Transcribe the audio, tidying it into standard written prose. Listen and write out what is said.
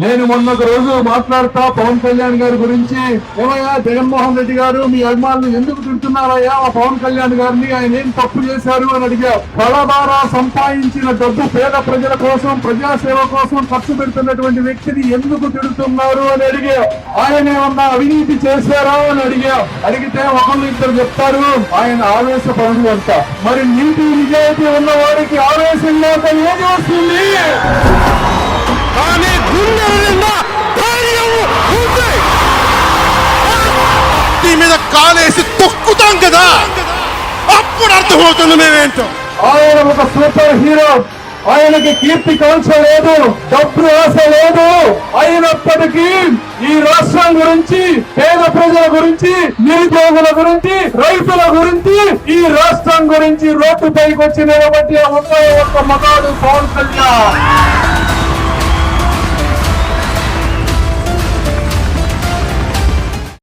నేను మొన్న ఒక రోజు మాట్లాడుతా పవన్ కళ్యాణ్ గారి గురించి, ఏమయ్యా జగన్మోహన్ రెడ్డి గారు మీ అభిమానులు ఎందుకు తిడుతున్నారయ్యా ఆ పవన్ కళ్యాణ్ గారిని, ఆయన ఏం తప్పు చేశారు అని అడిగా. కళ సంపాదించిన డబ్బు పేద ప్రజల కోసం, ప్రజాసేవ కోసం ఖర్చు పెడుతున్నటువంటి వ్యక్తిని ఎందుకు తిడుతున్నారు అని అడిగా. ఆయన ఏమన్నా అవినీతి చేశారా అని అడిగా. అడిగితే ఒకళ్ళు ఇద్దరు చెప్తారు ఆయన ఆవేశపరుడు అంట. మరి నీతి నిజాయితీ ఉన్న వారికి ఆవేశం లేక ఏది వస్తుంది? కానీ మీద కాలేసి తొక్కుతాం కదా, అప్పుడు అర్థమవుతుంది మేమేంటో. ఆయన ఒక సూపర్ హీరో. ఆయనకి కీర్తి కాంక్ష లేదు, డబ్బు ఆశ లేదు. అయినప్పటికీ ఈ రాష్ట్రం గురించి, పేద ప్రజల గురించి, నిరుద్యోగుల గురించి, రైతుల గురించి, ఈ రాష్ట్రం గురించి రోడ్డు పైకి వచ్చి నిలబట్టి ఒక్క మగాడు పవన్ కళ్యాణ్.